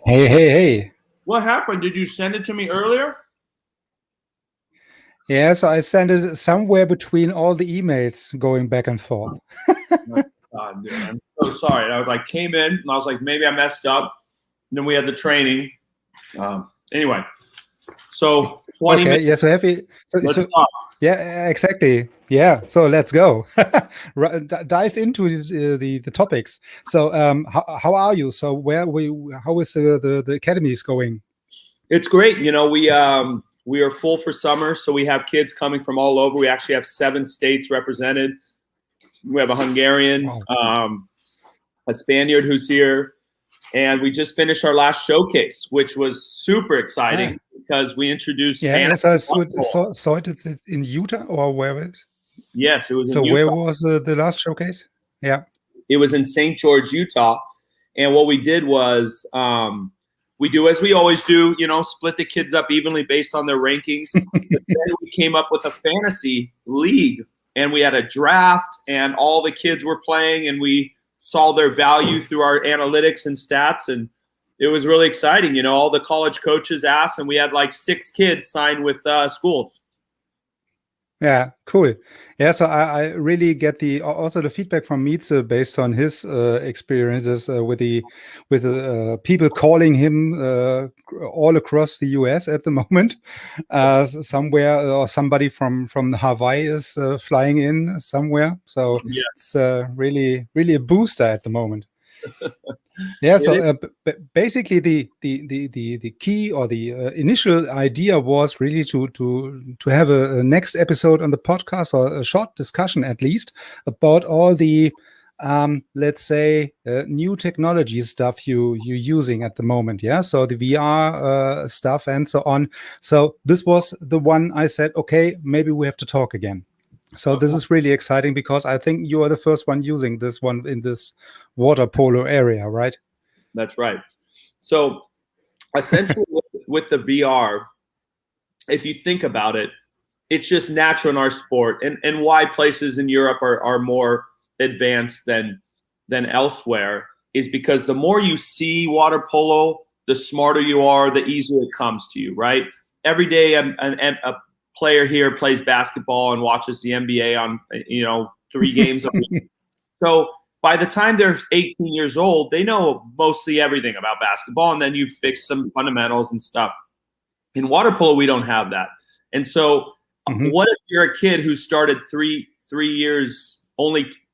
Hey, hey, hey. What happened? Did you send it to me earlier? Yeah, so I sent it somewhere between all the emails going back and forth. Oh, God, dude, I'm so sorry. I came in and I was like, maybe I messed up. And then we had the training. Anyway, so 20 Okay, minutes. yeah, so happy. Let's talk. Yeah, exactly. Yeah, so let's go. Dive into the topics. So, how are you? So, how is the academies going? It's great. We are full for summer, so we have kids coming from all over. We actually have 7 states represented. We have a Hungarian, Wow. a Spaniard who's here, and we just finished our last showcase, which was super Ah, exciting because we introduced yeah, fantasy so I football. saw it in Utah or where? Yes, it was in So, where Utah. was the last showcase? Yeah. It was in St. George, Utah. And what we did was we do as we always do, split the kids up evenly based on their rankings. But then we came up with a fantasy league, and we had a draft, and all the kids were playing, and we saw their value through our analytics and stats. And it was really exciting. All the college coaches asked, and we had like 6 kids sign with schools. Yeah, cool. Yeah, so I really get also the feedback from Mietze based on his experiences with people calling him all across the US at the moment. Somewhere or somebody from Hawaii is flying in somewhere. So Yeah. it's really a booster at the moment. Yeah, so basically the key or the initial idea was really to have a next episode on the podcast, or a short discussion at least, about all the let's say new technology stuff you're using at the moment. Yeah, so the VR stuff and so on. So this was the one I said, okay, maybe we have to talk again. So this is really exciting because I think you are the first one using this one in this water polo area, right? That's right. So essentially with the VR, if you think about it, it's just natural in our sport, and why places in Europe are more advanced than elsewhere is because the more you see water polo, the smarter you are, the easier it comes to you, right? Every day a player here plays basketball and watches the NBA on 3 games a week. So by the time they're 18 years old, they know mostly everything about basketball, and then you fix some fundamentals and stuff. In water polo, we don't have that. And so what if you're a kid who started three years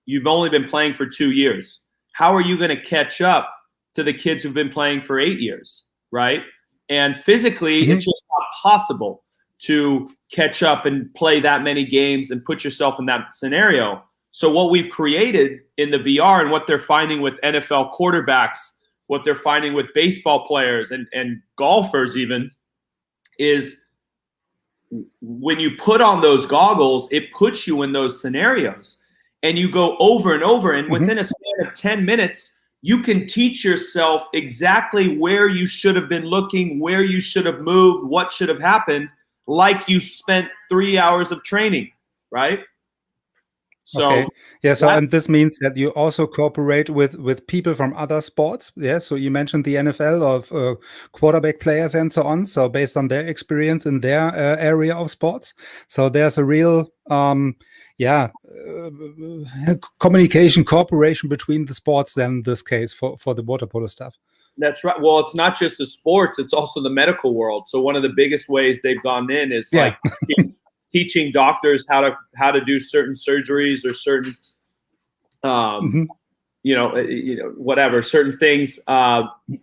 you've only been playing for 2 years? How are you going to catch up to the kids who've been playing for 8 years, right? And physically, it's just not possible to catch up and play that many games and put yourself in that scenario. So what we've created in the VR and what they're finding with NFL quarterbacks, what they're finding with baseball players and golfers even, is when you put on those goggles, it puts you in those scenarios, and you go over and over, and within a span of 10 minutes, you can teach yourself exactly where you should have been looking, where you should have moved, what should have happened, like you spent 3 hours of training, right? So okay. Yeah, so and this means that you also cooperate with people from other sports. Yeah, so you mentioned the NFL of quarterback players and so on. So based on their experience in their area of sports, so there's a real communication cooperation between the sports. Then in this case for the water polo stuff. That's right. Well, it's not just the sports; it's also the medical world. So one of the biggest ways they've gone in is like teaching doctors how to do certain surgeries or certain whatever certain things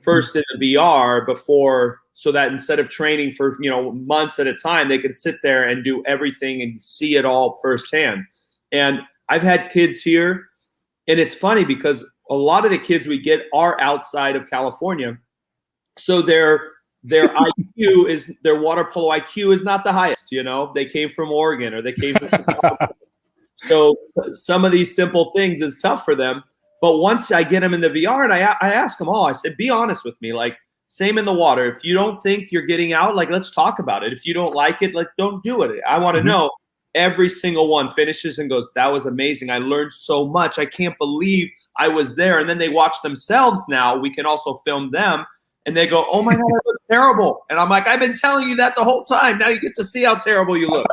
first in the VR before, so that instead of training for months at a time, they can sit there and do everything and see it all firsthand. And I've had kids here, and it's funny because a lot of the kids we get are outside of California, so their IQ is their water polo IQ is not the highest. They came from Oregon or they came from Chicago. So some of these simple things is tough for them. But once I get them in the VR and I ask them all, I said, be honest with me. Like, same in the water. If you don't think you're getting out, like, let's talk about it. If you don't like it, like, don't do it. I want to know. Every single one finishes and goes, that was amazing. I learned so much. I can't believe I was there. And then they watch themselves now. We can also film them. And they go, oh my God, I look terrible. And I'm like, I've been telling you that the whole time. Now you get to see how terrible you look.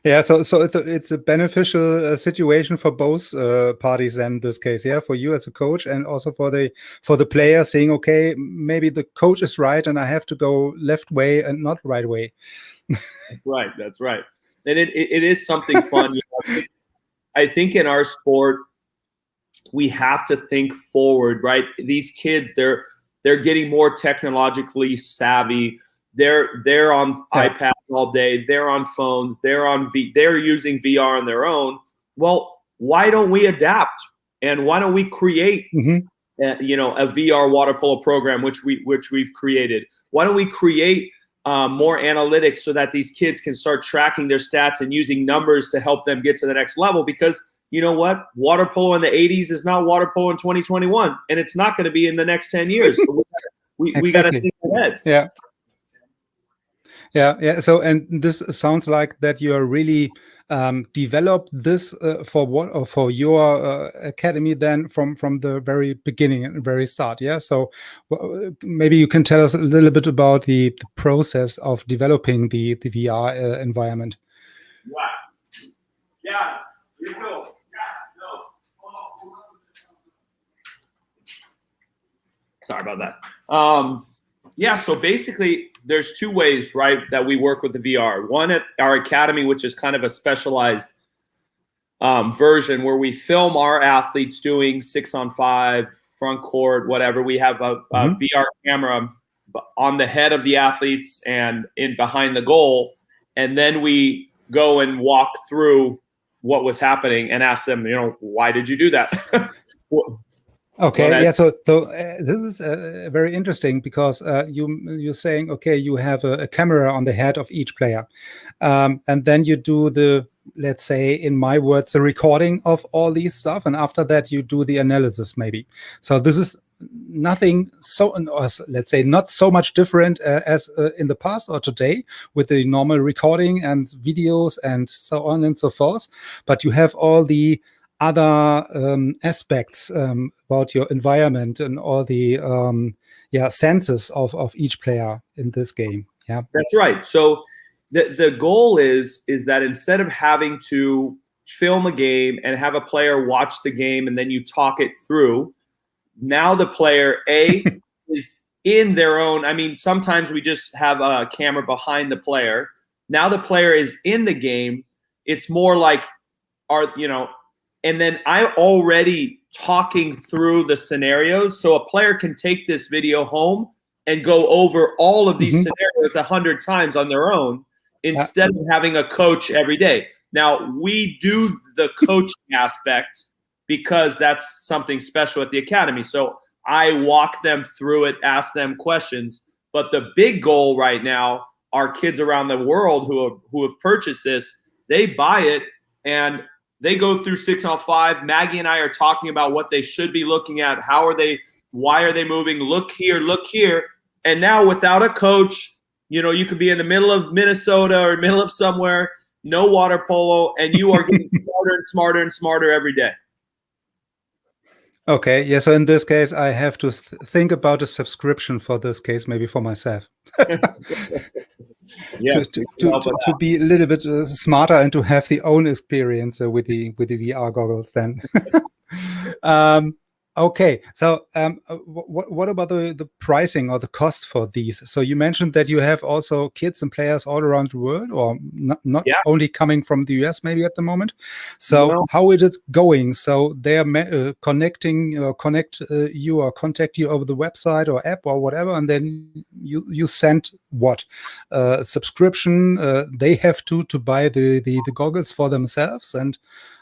Yeah, so it's a beneficial situation for both parties in this case. Yeah, for you as a coach, and also for the player saying, okay, maybe the coach is right, and I have to go left way and not right way. Right, that's right. And it is something fun. I think in our sport, we have to think forward, right? These kids, they're getting more technologically savvy. They're on iPads all day. They're on phones. They're using VR on their own. Well, why don't we adapt? And why don't we create, a VR water polo program, which we've created? Why don't we create more analytics so that these kids can start tracking their stats and using numbers to help them get to the next level? Because you know what? Water polo in the 80s is not water polo in 2021, and it's not going to be in the next 10 years. So we got to think ahead. Yeah. So, and this sounds like that you are really developed this for your academy then from the very beginning and very start. Yeah. So maybe you can tell us a little bit about the process of developing the VR environment. Right. Yeah. You go. Sorry about that. So basically, there's two ways, right, that we work with the VR. One at our academy, which is kind of a specialized version where we film our athletes doing 6-on-5, front court, whatever. We have a VR camera on the head of the athletes and in behind the goal, and then we go and walk through what was happening and ask them, why did you do that? Okay, yeah. So this is very interesting because you're saying, okay, you have a camera on the head of each player, and then you do the, let's say, in my words, the recording of all these stuff, and after that you do the analysis, maybe. So this is nothing so, or let's say, not so much different as in the past or today with the normal recording and videos and so on and so forth. But you have all the other aspects about your environment and all the senses of each player in this game. Yeah, that's right. So the goal is that instead of having to film a game and have a player watch the game and then you talk it through, now the player is in their own. I mean, sometimes we just have a camera behind the player. Now the player is in the game. It's more like and then I'm already talking through the scenarios, so a player can take this video home and go over all of these scenarios 100 times on their own instead of having a coach every day. Now, we do the coaching aspect because that's something special at the academy. So I walk them through it, ask them questions. But the big goal right now, our kids around the world who have purchased this, they buy it and they go through 6-on-5. Maggie and I are talking about what they should be looking at. Why are they moving? Look here. And now without a coach, you could be in the middle of Minnesota or middle of somewhere, no water polo, and you are getting smarter and smarter and smarter every day. Okay, yeah. So in this case, I have to think about a subscription for this case, maybe for myself. Yes, to be a little bit smarter and to have the own experience with the VR goggles then. Okay, so what about the pricing or the cost for these? So you mentioned that you have also kids and players all around the world, or not only coming from the US maybe at the moment. So how is it going? So they are connect you or contact you over the website or app or whatever, and then you send what subscription? They have to buy the goggles for themselves, and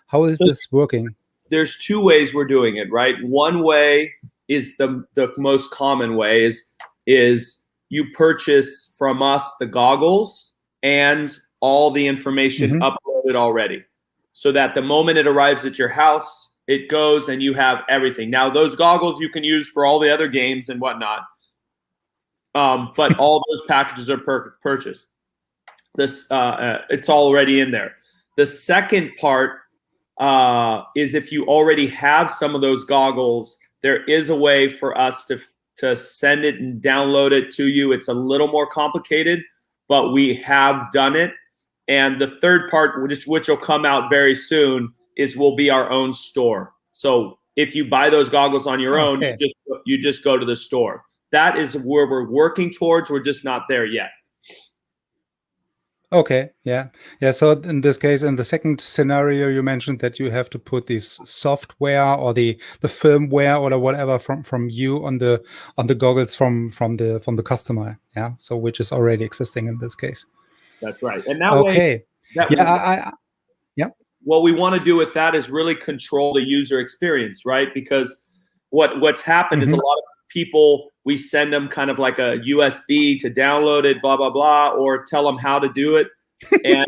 how is this working? There's two ways we're doing it, right? One way is the most common way is you purchase from us the goggles and all the information uploaded already, so that the moment it arrives at your house, it goes and you have everything. Now, those goggles you can use for all the other games and whatnot, but all those packages are purchased. This it's already in there. The second part is if you already have some of those goggles, there is a way for us to send it and download it to you. It's a little more complicated, but we have done it. And the third part, which will come out very soon, is we'll be our own store. So if you buy those goggles on your own, you just go to the store. That is where we're working towards. We're just not there yet. Okay, yeah. So in this case, in the second scenario, you mentioned that you have to put this software or the firmware or whatever from you on the goggles from the customer. Yeah, so which is already existing in this case. That's right. And that way, what we want to do with that is really control the user experience, right? Because what's happened is a lot of people, we send them kind of like a USB to download it, blah, blah, blah, or tell them how to do it. And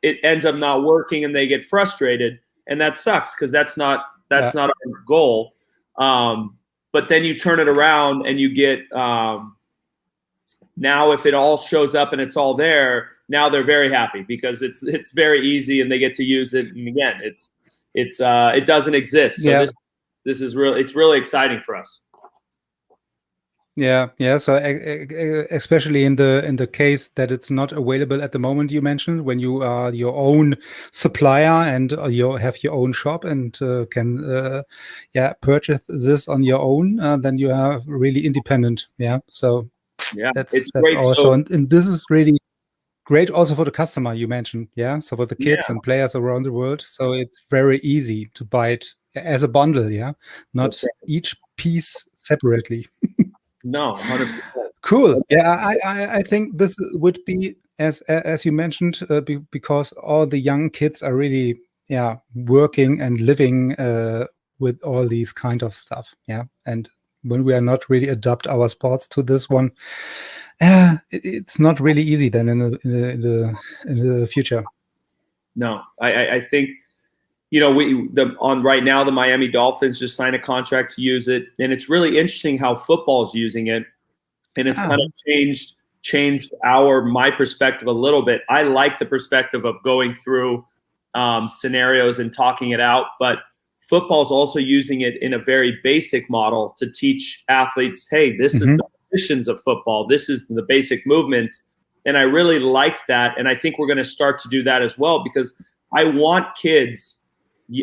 it ends up not working and they get frustrated. And that sucks because that's not our goal. But then you turn it around and you get, now if it all shows up and it's all there, now they're very happy because it's very easy and they get to use it. And again, it doesn't exist. So this is it's really exciting for us. Yeah. So especially in the case that it's not available at the moment, you mentioned when you are your own supplier and you have your own shop and can purchase this on your own, then you are really independent. Yeah. So that's great. Also, and this is really great also for the customer you mentioned. Yeah. So for the kids and players around the world, so it's very easy to buy it as a bundle. Yeah, not each piece separately. No, 100%. Cool. Yeah, I think this would be as you mentioned because all the young kids are really working and living with all these kind of stuff. Yeah, and when we are not really adapt our sports to this one, it's not really easy then in the future. No, I think. Right now the Miami Dolphins just signed a contract to use it, and it's really interesting how football's using it, and it's kind of changed my perspective a little bit. I like the perspective of going through scenarios and talking it out, but football's also using it in a very basic model to teach athletes, hey, this is the positions of football, this is the basic movements, and I really like that, and I think we're going to start to do that as well because I want kids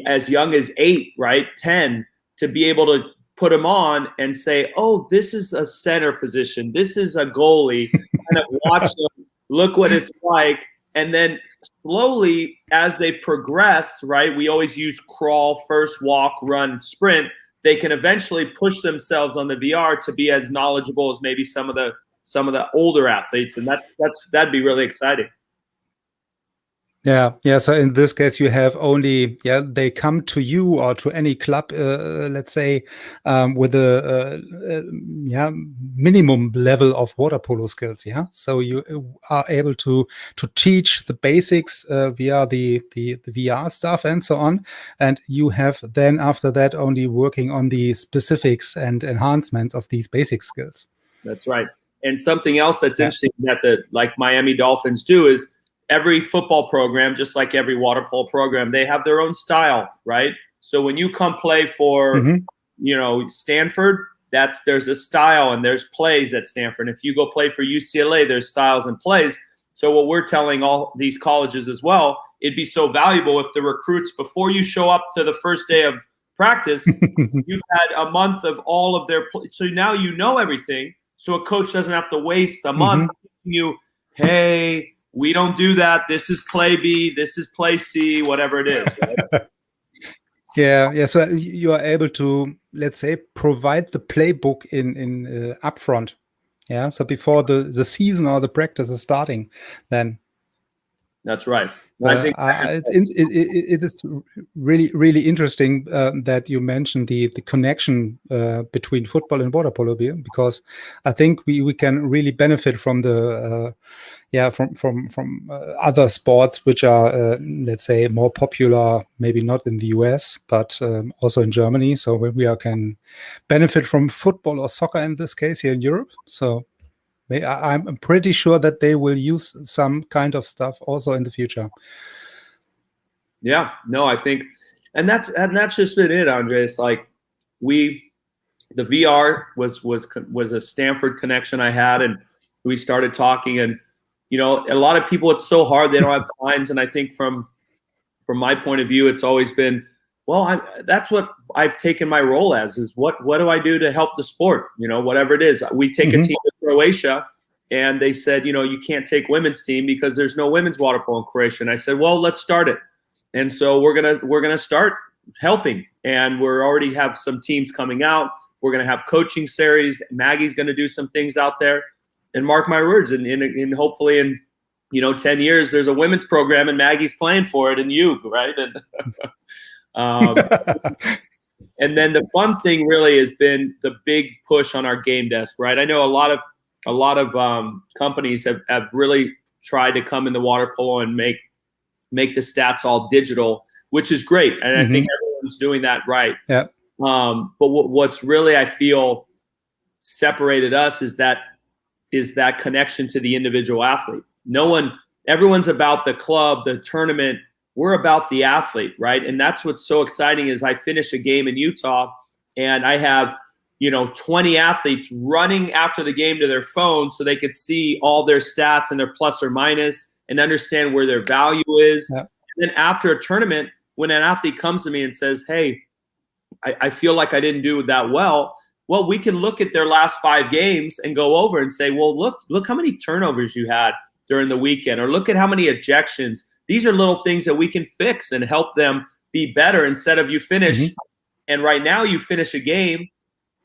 as young as 8, right, 10, to be able to put them on and say, oh, this is a center position, this is a goalie, kind of watch them, look what it's like, and then slowly as they progress, right, we always use crawl, first walk, run, sprint, they can eventually push themselves on the VR to be as knowledgeable as maybe some of the older athletes, and that'd be really exciting. Yeah. So in this case, you have only they come to you or to any club, let's say, with a minimum level of water polo skills. Yeah, so you are able to teach the basics via the VR stuff and so on, and you have then after that only working on the specifics and enhancements of these basic skills. That's right. And something else that's interesting that like Miami Dolphins do is, every football program, just like every water polo program, they have their own style, right? So when you come play for, Stanford, there's a style and there's plays at Stanford. If you go play for UCLA, there's styles and plays. So what we're telling all these colleges as well, it'd be so valuable if the recruits, before you show up to the first day of practice, you've had a month of all of their so now you know everything. So a coach doesn't have to waste a month teaching you, hey, we don't do that. This is play B. This is play C. Whatever it is. Right? Yeah. So you are able to, let's say, provide the playbook in upfront. Yeah. So before the season or the practice is starting, then. That's right. I think it is really, really interesting that you mentioned the connection between football and water polo, because I think we can really benefit from the from other sports which are let's say more popular, maybe not in the US but also in Germany. So when we can benefit from football or soccer in this case here in Europe, so I'm pretty sure that they will use some kind of stuff also in the future. Yeah, no, I think, and that's just been it, Andre. It's like we the VR was a Stanford connection I had, and we started talking. And a lot of people, it's so hard, they don't have times. And I think from my point of view, it's always been, well, that's what I've taken my role as, is what do I do to help the sport? Whatever it is. We take a team to Croatia, and they said, you can't take women's team because there's no women's water polo in Croatia. And I said, well, let's start it. And so we're gonna start helping, and we're already have some teams coming out. We're gonna have coaching series. Maggie's gonna do some things out there, and mark my words, and hopefully in 10 years there's a women's program and Maggie's playing for it in Uke, right? And and then the fun thing really has been the big push on our game desk, right? I know a lot of companies have really tried to come in the water polo and make the stats all digital, which is great. And I think everyone's doing that right. Yeah. But what's really, I feel, separated us is that connection to the individual athlete. Everyone's about the club, the tournament. We're about the athlete, right? And that's what's so exciting is I finish a game in Utah and I have 20 athletes running after the game to their phone so they could see all their stats and their plus or minus and understand where their value is. Yeah. And then after a tournament, when an athlete comes to me and says, hey, I feel like I didn't do that well, we can look at their last 5 games and go over and say, well, look how many turnovers you had during the weekend, or look at how many ejections. These are little things that we can fix and help them be better, instead of you finish. And right now you finish a game,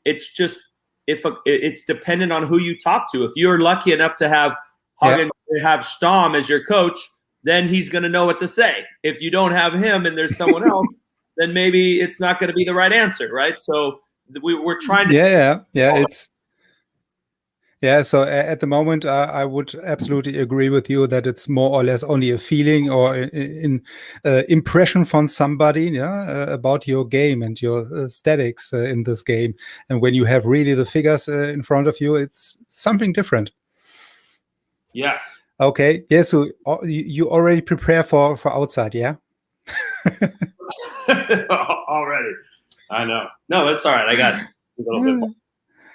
it's just, it's dependent on who you talk to. If you're lucky enough to have have Stamm as your coach, then he's going to know what to say. If you don't have him and there's someone else, then maybe it's not going to be the right answer, right? So we're trying to. So at the moment, I would absolutely agree with you that it's more or less only a feeling or in impression from somebody, about your game and your statics in this game. And when you have really the figures in front of you, it's something different. Yes. Okay. Yeah. So you already prepare for outside, yeah? Already. I know. No, that's all right. I got a little bit more.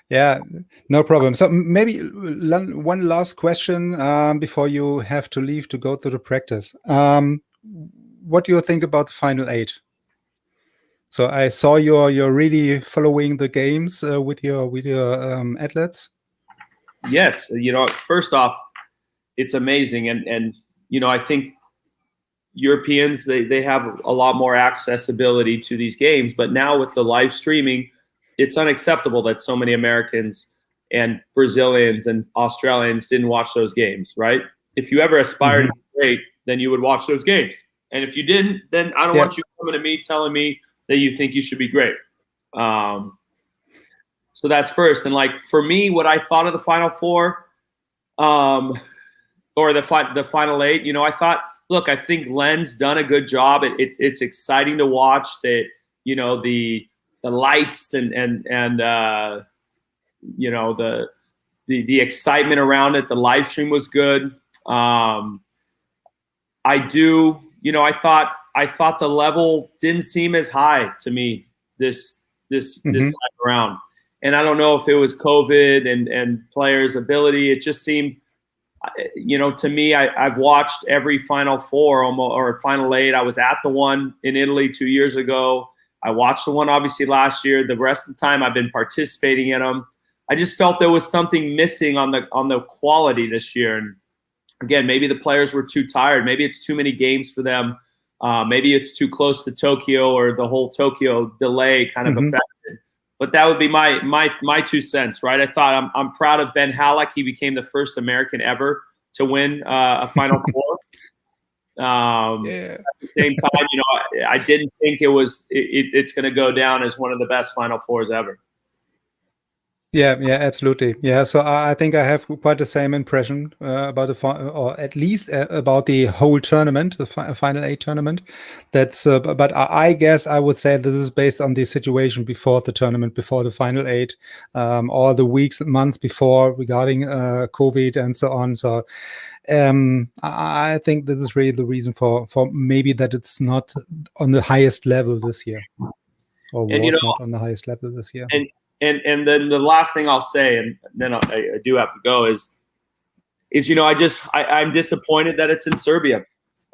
Yeah, no problem. So maybe one last question before you have to leave to go to the practice. What do you think about the final 8? So I saw you're really following the games with your athletes. Yes, first off, it's amazing, and I think Europeans they have a lot more accessibility to these games, but now with the live streaming, it's unacceptable that so many Americans and Brazilians and Australians didn't watch those games, right? If you ever aspired to be great, then you would watch those games. And if you didn't, then I don't want you coming to me telling me that you think you should be great. So that's first. And like for me, what I thought of the Final Four, or the Final 8, I thought, look, I think Len's done a good job. It's exciting to watch that, the lights and the excitement around it. The live stream was good. I thought the level didn't seem as high to me this time around. And I don't know if it was COVID and players' ability. It just seemed, to me, I've watched every Final Four or Final 8. I was at the one in Italy 2 years ago. I watched the one obviously last year. The rest of the time I've been participating in them. I just felt there was something missing on the quality this year. And again, maybe the players were too tired. Maybe it's too many games for them. Maybe it's too close to Tokyo, or the whole Tokyo delay kind of affected. But that would be my 2 cents, right? I thought I'm proud of Ben Halleck. He became the first American ever to win a Final Four. At the same time, I didn't think it's going to go down as one of the best Final Fours ever. Yeah, absolutely. Yeah, so I think I have quite the same impression about or at least about the whole tournament, the Final 8 tournament. That's, but I guess I would say this is based on the situation before the tournament, before the Final 8, all the weeks and months before regarding COVID and so on. So I think this is really the reason for maybe that it's not on the highest level this year, or was not on the highest level this year. And then the last thing I'll say, and then I do have to go, is I'm disappointed that it's in Serbia.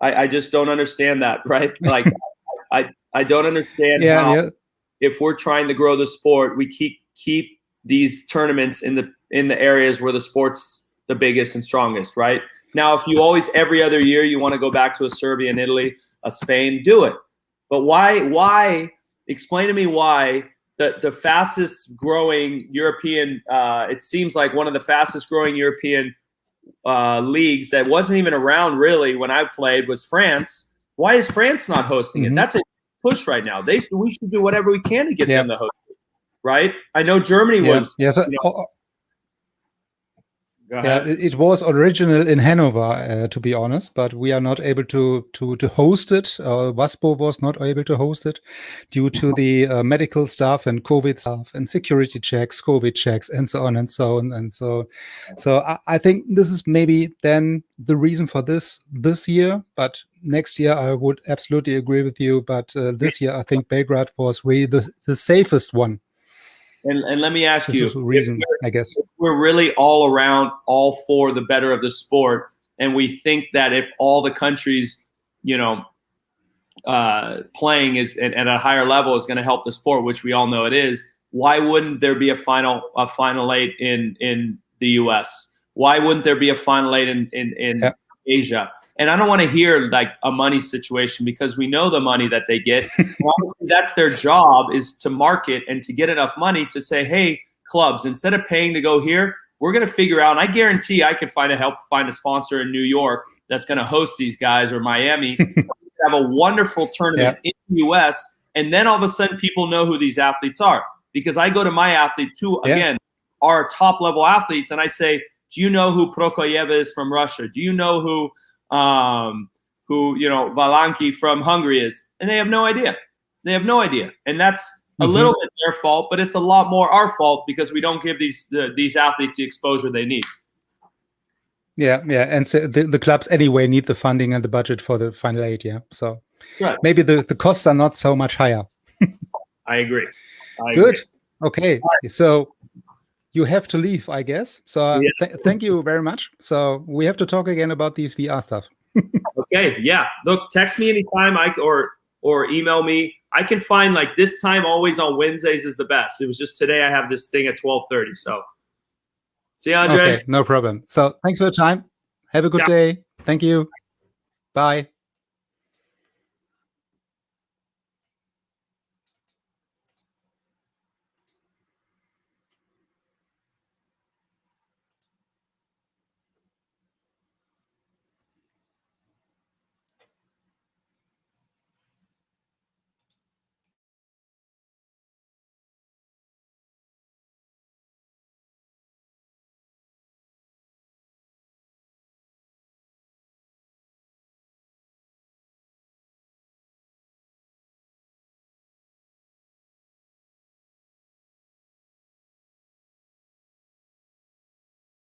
I just don't understand that, right? Like I don't understand how if we're trying to grow the sport, we keep these tournaments in the areas where the sport's the biggest and strongest, right? Now, if you always every other year you want to go back to a Serbia and Italy, a Spain, do it. But why? Explain to me why the fastest growing European, it seems like one of the fastest growing European leagues that wasn't even around really when I played was France. Why is France not hosting it? That's a push right now. We should do whatever we can to get them to host it, right? I know Germany was. Yes. It was original in Hanover, to be honest, but we are not able to host it. Waspo was not able to host it due to the medical stuff and COVID stuff and security checks, COVID checks, and so on and so on. And so I think this is maybe then the reason for this year. But next year, I would absolutely agree with you. But this year, I think Belgrade was really the safest one. And let me ask you, reason, I guess we're really all around, all for the better of the sport, and we think that if all the countries, playing is at a higher level is going to help the sport, which we all know it is. Why wouldn't there be a final eight in the U.S.? Why wouldn't there be a final eight in Asia? And I don't want to hear like a money situation, because we know the money that they get. Obviously, that's their job, is to market and to get enough money to say, hey, clubs, instead of paying to go here, we're going to figure out, and I guarantee I can find a sponsor in New York that's going to host these guys, or Miami, have a wonderful tournament in the U.S., and then all of a sudden people know who these athletes are. Because I go to my athletes who, again, are top-level athletes, and I say, do you know who Prokofiev is from Russia? Do you know who Valanki from Hungary is? And they have no idea. And that's a little bit their fault, but it's a lot more our fault, because we don't give these athletes the exposure they need. And so the clubs anyway need the funding and the budget for the final eight. So maybe the costs are not so much higher. I agree. Good. Okay. So you have to leave, I guess. So thank you very much. So we have to talk again about these VR stuff. Okay. Yeah. Look, text me anytime or email me. I can find, like, this time always on Wednesdays is the best. It was just today I have this thing at 12:30. So see you, Andres. Okay, no problem. So thanks for your time. Have a good day. Thank you. Bye.